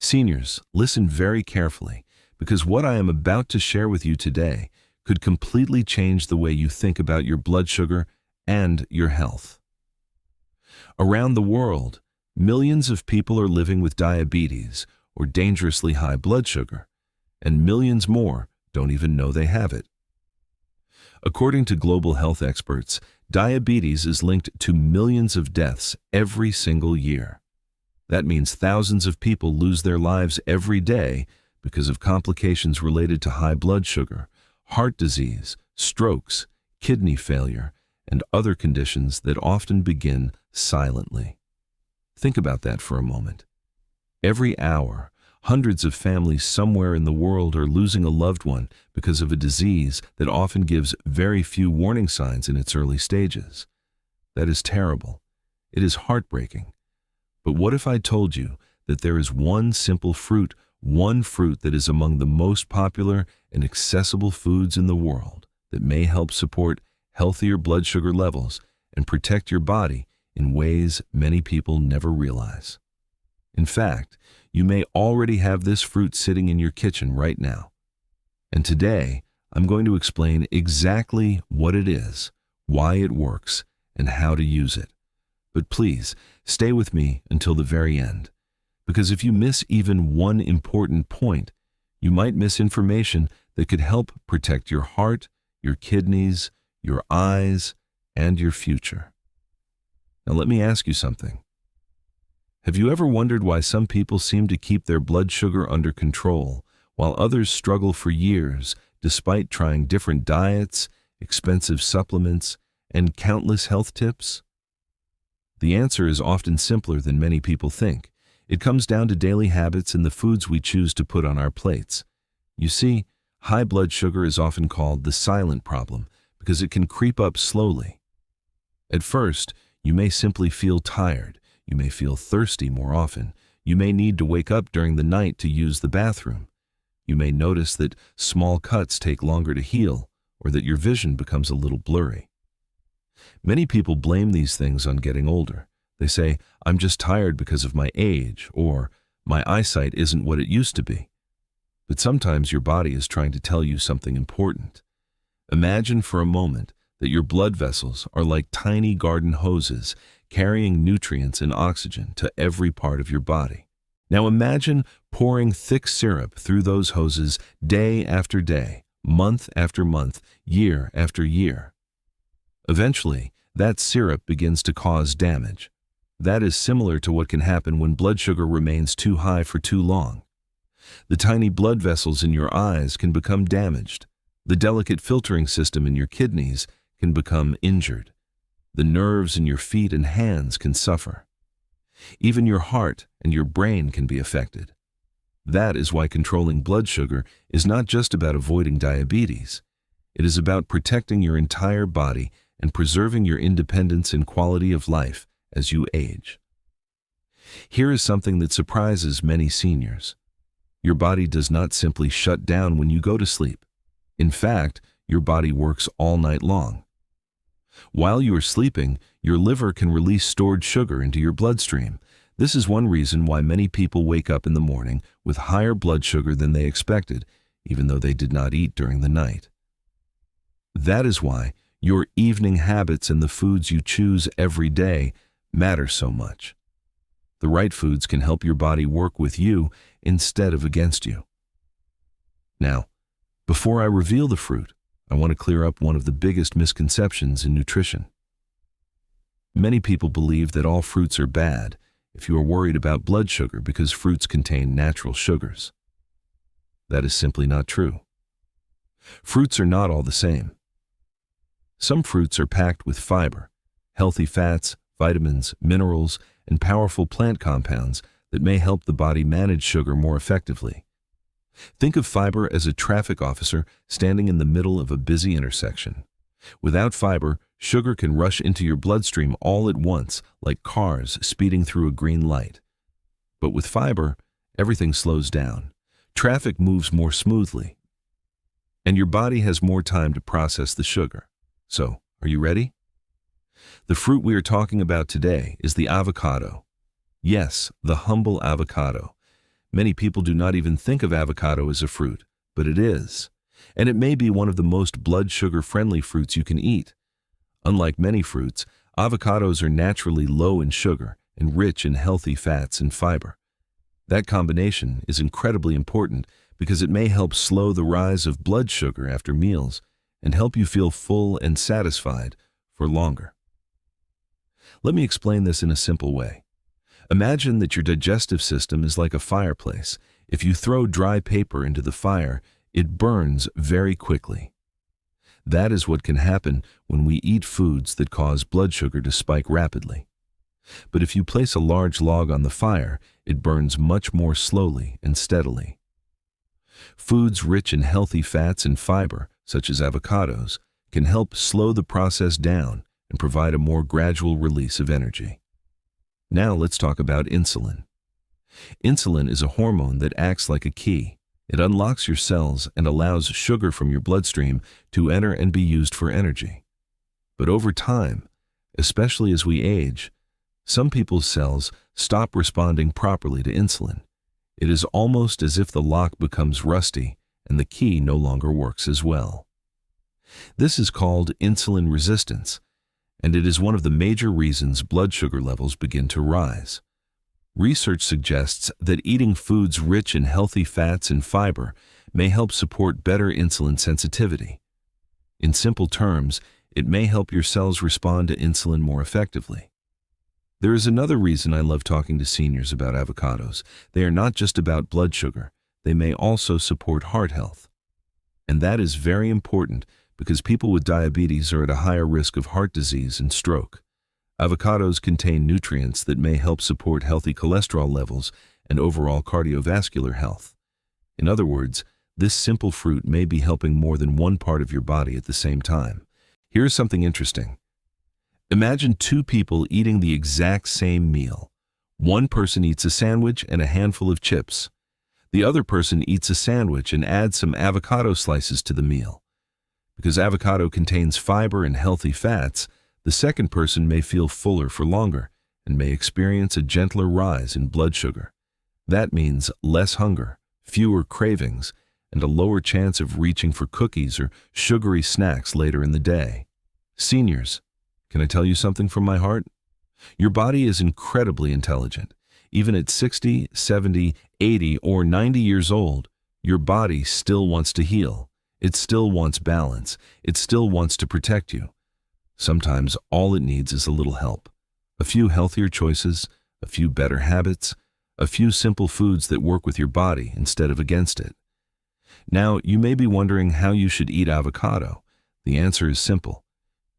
Seniors, listen very carefully, because what I am about to share with you today could completely change the way you think about your blood sugar and your health. Around the world, millions of people are living with diabetes or dangerously high blood sugar, and millions more don't even know they have it. According to global health experts, diabetes is linked to millions of deaths every single year. That means thousands of people lose their lives every day because of complications related to high blood sugar, heart disease, strokes, kidney failure, and other conditions that often begin silently. Think about that for a moment. Every hour, hundreds of families somewhere in the world are losing a loved one because of a disease that often gives very few warning signs in its early stages. That is terrible. It is heartbreaking. But what if I told you that there is one simple fruit, one fruit that is among the most popular and accessible foods in the world that may help support healthier blood sugar levels and protect your body in ways many people never realize? In fact, you may already have this fruit sitting in your kitchen right now. And today, I'm going to explain exactly what it is, why it works, and how to use it. But please, stay with me until the very end, because if you miss even one important point, you might miss information that could help protect your heart, your kidneys, your eyes, and your future. Now let me ask you something. Have you ever wondered why some people seem to keep their blood sugar under control, while others struggle for years despite trying different diets, expensive supplements, and countless health tips? The answer is often simpler than many people think. It comes down to daily habits and the foods we choose to put on our plates. You see, high blood sugar is often called the silent problem because it can creep up slowly. At first, you may simply feel tired. You may feel thirsty more often. You may need to wake up during the night to use the bathroom. You may notice that small cuts take longer to heal, or that your vision becomes a little blurry. Many people blame these things on getting older. They say, "I'm just tired because of my age," or "my eyesight isn't what it used to be." But sometimes your body is trying to tell you something important. Imagine for a moment that your blood vessels are like tiny garden hoses carrying nutrients and oxygen to every part of your body. Now imagine pouring thick syrup through those hoses day after day, month after month, year after year. Eventually, that syrup begins to cause damage. That is similar to what can happen when blood sugar remains too high for too long. The tiny blood vessels in your eyes can become damaged. The delicate filtering system in your kidneys can become injured. The nerves in your feet and hands can suffer. Even your heart and your brain can be affected. That is why controlling blood sugar is not just about avoiding diabetes. It is about protecting your entire body and preserving your independence and quality of life as you age. Here is something that surprises many seniors. Your body does not simply shut down when you go to sleep. In fact, your body works all night long. While you are sleeping, your liver can release stored sugar into your bloodstream. This is one reason why many people wake up in the morning with higher blood sugar than they expected, even though they did not eat during the night. That is why your evening habits and the foods you choose every day matter so much. The right foods can help your body work with you instead of against you. Now, before I reveal the fruit, I want to clear up one of the biggest misconceptions in nutrition. Many people believe that all fruits are bad if you are worried about blood sugar because fruits contain natural sugars. That is simply not true. Fruits are not all the same. Some fruits are packed with fiber, healthy fats, vitamins, minerals, and powerful plant compounds that may help the body manage sugar more effectively. Think of fiber as a traffic officer standing in the middle of a busy intersection. Without fiber, sugar can rush into your bloodstream all at once, like cars speeding through a green light. But with fiber, everything slows down. Traffic moves more smoothly, and your body has more time to process the sugar. So, are you ready? The fruit we are talking about today is the avocado. Yes, the humble avocado. Many people do not even think of avocado as a fruit, but it is. And it may be one of the most blood sugar-friendly fruits you can eat. Unlike many fruits, avocados are naturally low in sugar and rich in healthy fats and fiber. That combination is incredibly important because it may help slow the rise of blood sugar after meals and help you feel full and satisfied for longer. Let me explain this in a simple way. Imagine that your digestive system is like a fireplace. If you throw dry paper into the fire, it burns very quickly. That is what can happen when we eat foods that cause blood sugar to spike rapidly. But if you place a large log on the fire, it burns much more slowly and steadily. Foods rich in healthy fats and fiber, such as avocados, can help slow the process down and provide a more gradual release of energy. Now let's talk about insulin. Insulin is a hormone that acts like a key. It unlocks your cells and allows sugar from your bloodstream to enter and be used for energy. But over time, especially as we age, some people's cells stop responding properly to insulin. It is almost as if the lock becomes rusty and the key no longer works as well. This is called insulin resistance, and it is one of the major reasons blood sugar levels begin to rise. Research suggests that eating foods rich in healthy fats and fiber may help support better insulin sensitivity. In simple terms, it may help your cells respond to insulin more effectively. There is another reason I love talking to seniors about avocados. They are not just about blood sugar, they may also support heart health. And that is very important because people with diabetes are at a higher risk of heart disease and stroke. Avocados contain nutrients that may help support healthy cholesterol levels and overall cardiovascular health. In other words, this simple fruit may be helping more than one part of your body at the same time. Here's something interesting. Imagine two people eating the exact same meal. One person eats a sandwich and a handful of chips. The other person eats a sandwich and adds some avocado slices to the meal. Because avocado contains fiber and healthy fats, the second person may feel fuller for longer and may experience a gentler rise in blood sugar. That means less hunger, fewer cravings, and a lower chance of reaching for cookies or sugary snacks later in the day. Seniors, can I tell you something from my heart? Your body is incredibly intelligent. Even at 60, 70, 80, or 90 years old, your body still wants to heal. It still wants balance. It still wants to protect you. Sometimes all it needs is a little help. A few healthier choices, a few better habits, a few simple foods that work with your body instead of against it. Now, you may be wondering how you should eat avocado. The answer is simple.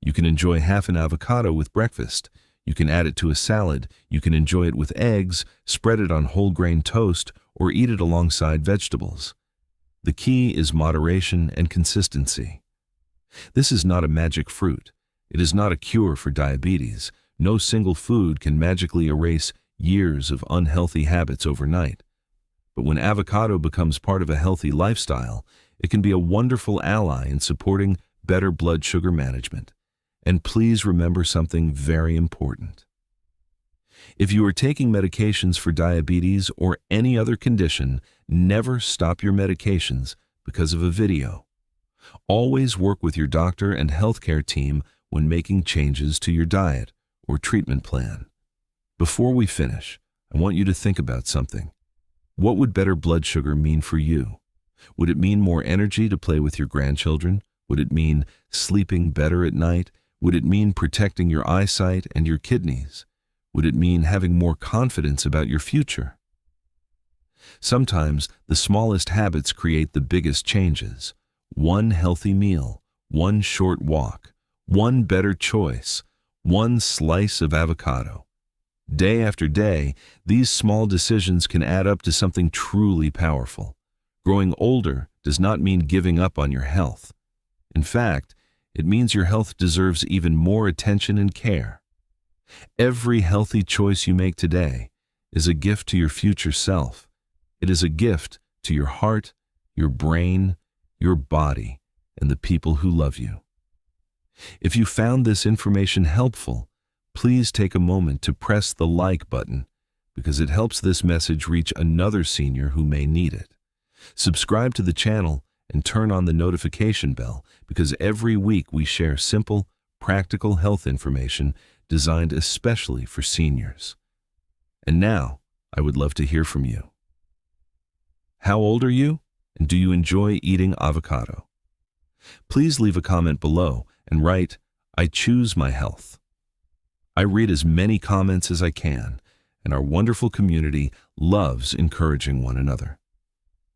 You can enjoy half an avocado with breakfast. You can add it to a salad. You can enjoy it with eggs, spread it on whole grain toast, or eat it alongside vegetables. The key is moderation and consistency. This is not a magic fruit. It is not a cure for diabetes. No single food can magically erase years of unhealthy habits overnight. But when avocado becomes part of a healthy lifestyle, it can be a wonderful ally in supporting better blood sugar management. And please remember something very important. If you are taking medications for diabetes or any other condition, never stop your medications because of a video. Always work with your doctor and healthcare team when making changes to your diet or treatment plan. Before we finish, I want you to think about something. What would better blood sugar mean for you? Would it mean more energy to play with your grandchildren? Would it mean sleeping better at night? Would it mean protecting your eyesight and your kidneys? Would it mean having more confidence about your future? Sometimes the smallest habits create the biggest changes. One healthy meal, one short walk, one better choice, one slice of avocado. Day after day, these small decisions can add up to something truly powerful. Growing older does not mean giving up on your health. In fact, it means your health deserves even more attention and care. Every healthy choice you make today is a gift to your future self. It is a gift to your heart, your brain, your body, and the people who love you. If you found this information helpful, please take a moment to press the like button, because it helps this message reach another senior who may need it. Subscribe to the channel and turn on the notification bell because every week we share simple, practical health information designed especially for seniors. And now, I would love to hear from you. How old are you, and do you enjoy eating avocado? Please leave a comment below and write, "I choose my health." I read as many comments as I can, and our wonderful community loves encouraging one another.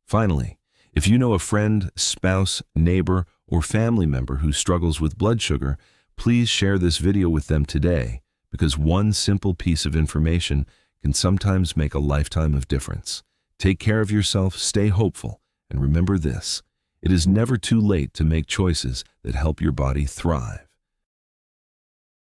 Finally, if you know a friend, spouse, neighbor, or family member who struggles with blood sugar, please share this video with them today, because one simple piece of information can sometimes make a lifetime of difference. Take care of yourself, stay hopeful, and remember this: it is never too late to make choices that help your body thrive.